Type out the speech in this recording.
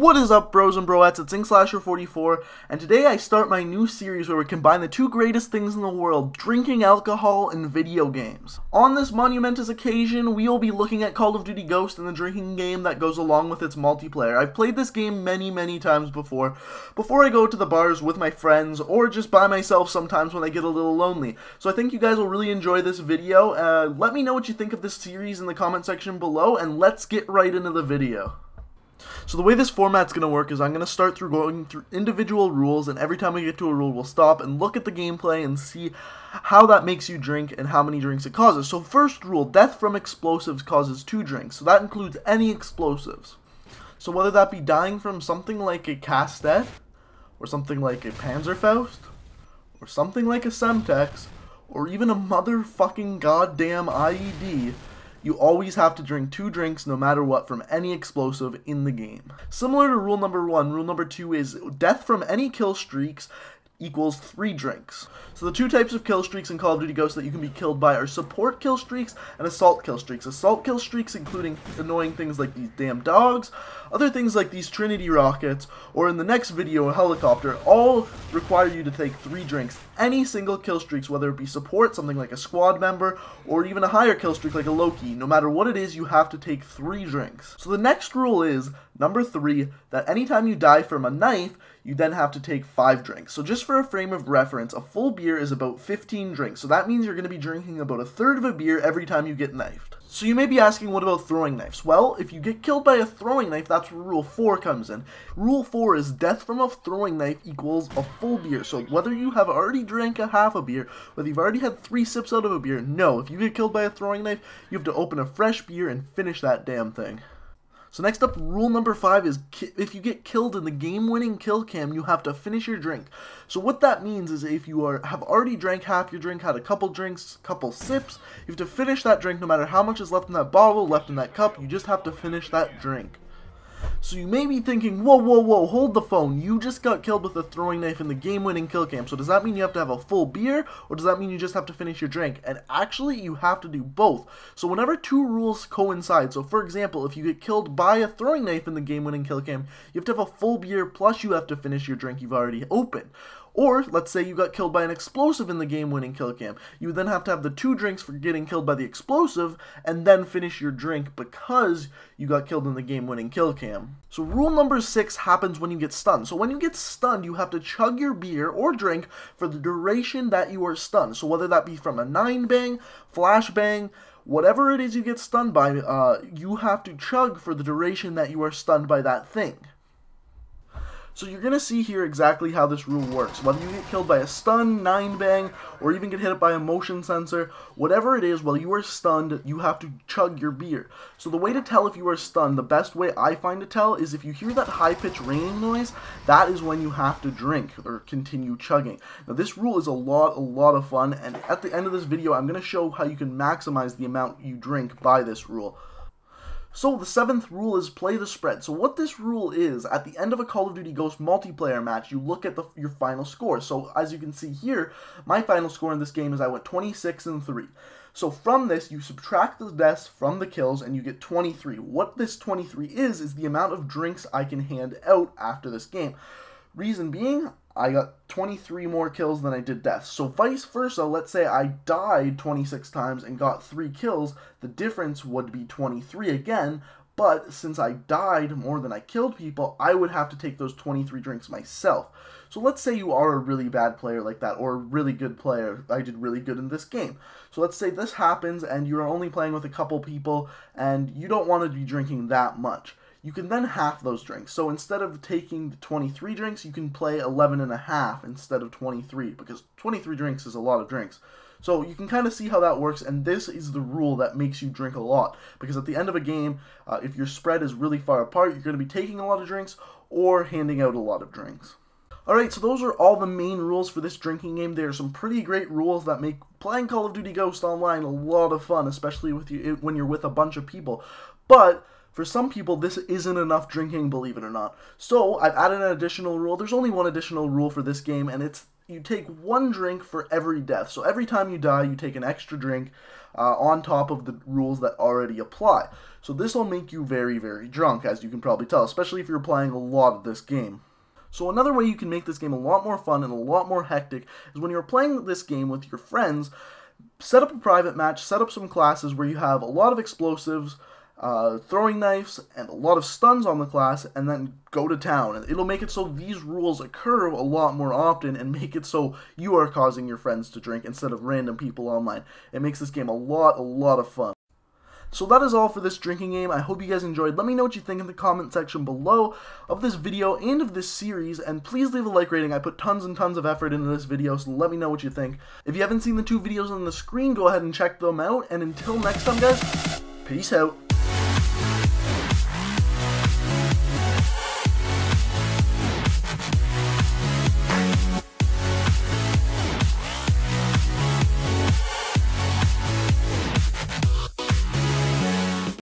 What is up, bros and broettes? It's Inkslasher44, and today I start my new series where we combine the two greatest things in the world, drinking alcohol and video games. On this monumentous occasion, we will be looking at Call of Duty Ghost and the drinking game that goes along with its multiplayer. I've played this game many times before I go to the bars with my friends, or just by myself sometimes when I get a little lonely. So I think you guys will really enjoy this video. Let me know what you think of this series in the comment section below, and let's get right into the video. So the way this format's going to work is I'm going to start through going through individual rules, and every time we get to a rule we'll stop and look at the gameplay and see how that makes you drink and how many drinks it causes. So first rule, death from explosives causes 2 drinks, so that includes any explosives. So whether that be dying from something like a Castet, or something like a Panzerfaust, or something like a Semtex, or even a motherfucking goddamn IED, you always have to drink 2 drinks no matter what from any explosive in the game. Similar to rule number 1, rule number 2 is death from any kill streaks equals 3 drinks. So the 2 types of kill streaks in Call of Duty Ghost that you can be killed by are support kill streaks and assault kill streaks. Assault kill streaks including annoying things like these damn dogs, other things like these Trinity rockets, or in the next video a helicopter, all require you to take 3 drinks. Any single kill streaks, whether it be support, something like a squad member, or even a higher kill streak like a Loki, no matter what it is, you have to take 3 drinks. So the next rule is, number 3, that anytime you die from a knife, you then have to take 5 drinks. So just for a frame of reference, a full beer is about 15 drinks. So that means you're going to be drinking about a third of a beer every time you get knifed. So you may be asking, what about throwing knives? Well, if you get killed by a throwing knife, that's where rule 4 comes in. Rule 4 is death from a throwing knife equals a full beer. So whether you have already drank a half a beer, whether you've already had 3 sips out of a beer, no. If you get killed by a throwing knife, you have to open a fresh beer and finish that damn thing. So next up, rule number 5 is if you get killed in the game-winning kill cam, you have to finish your drink. So what that means is if you have already drank half your drink, had a couple drinks, couple sips, you have to finish that drink no matter how much is left in that bottle, left in that cup, you just have to finish that drink. So you may be thinking, whoa, hold the phone, you just got killed with a throwing knife in the game-winning kill cam, so does that mean you have to have a full beer, or does that mean you just have to finish your drink? And actually, you have to do both. So whenever 2 rules coincide, so for example, if you get killed by a throwing knife in the game-winning kill cam, you have to have a full beer, plus you have to finish your drink you've already opened. Or, let's say you got killed by an explosive in the game-winning kill cam. You would then have to have the 2 drinks for getting killed by the explosive, and then finish your drink because you got killed in the game-winning kill cam. So rule number 6 happens when you get stunned. So when you get stunned, you have to chug your beer or drink for the duration that you are stunned. So whether that be from a 9-bang, flashbang, whatever it is you get stunned by, you have to chug for the duration that you are stunned by that thing. So you're going to see here exactly how this rule works. Whether you get killed by a stun, 9-bang, or even get hit by a motion sensor, whatever it is, while you are stunned, you have to chug your beer. So the way to tell if you are stunned, the best way I find to tell, is if you hear that high-pitched raining noise, that is when you have to drink or continue chugging. Now this rule is a lot of fun, and at the end of this video, I'm going to show how you can maximize the amount you drink by this rule. So the 7th rule is play the spread. So what this rule is, at the end of a Call of Duty Ghost multiplayer match, you look at your final score. So as you can see here, my final score in this game is I went 26-3. So from this, you subtract the deaths from the kills and you get 23. What this 23 is the amount of drinks I can hand out after this game. Reason being, I got 23 more kills than I did deaths. So vice versa, let's say I died 26 times and got 3 kills, the difference would be 23 again, but since I died more than I killed people, I would have to take those 23 drinks myself. So let's say you are a really bad player like that, or a really good player. I did really good in this game. So let's say this happens and you're only playing with a couple people and you don't want to be drinking that much. You can then half those drinks. So instead of taking the 23 drinks, you can play 11.5 instead of 23, because 23 drinks is a lot of drinks. So you can kind of see how that works, and this is the rule that makes you drink a lot. Because at the end of a game, if your spread is really far apart, you're going to be taking a lot of drinks or handing out a lot of drinks. Alright, so those are all the main rules for this drinking game. There are some pretty great rules that make playing Call of Duty Ghost Online a lot of fun, especially when you're with a bunch of people. But for some people, this isn't enough drinking, believe it or not. So I've added an additional rule. There's only one additional rule for this game, and it's you take 1 drink for every death. So every time you die, you take an extra drink on top of the rules that already apply. So this will make you very, very drunk, as you can probably tell, especially if you're playing a lot of this game. So another way you can make this game a lot more fun and a lot more hectic is when you're playing this game with your friends, set up a private match, set up some classes where you have a lot of explosives, throwing knives, and a lot of stuns on the class, and then go to town. And it'll make it so these rules occur a lot more often and make it so you are causing your friends to drink instead of random people online. It makes this game a lot of fun. So that is all for this drinking game. I hope you guys enjoyed. Let me know what you think in the comment section below of this video and of this series, and please leave a like rating. I put tons and tons of effort into this video, so let me know what you think. If you haven't seen the 2 videos on the screen, go ahead and check them out, and until next time, guys, peace out.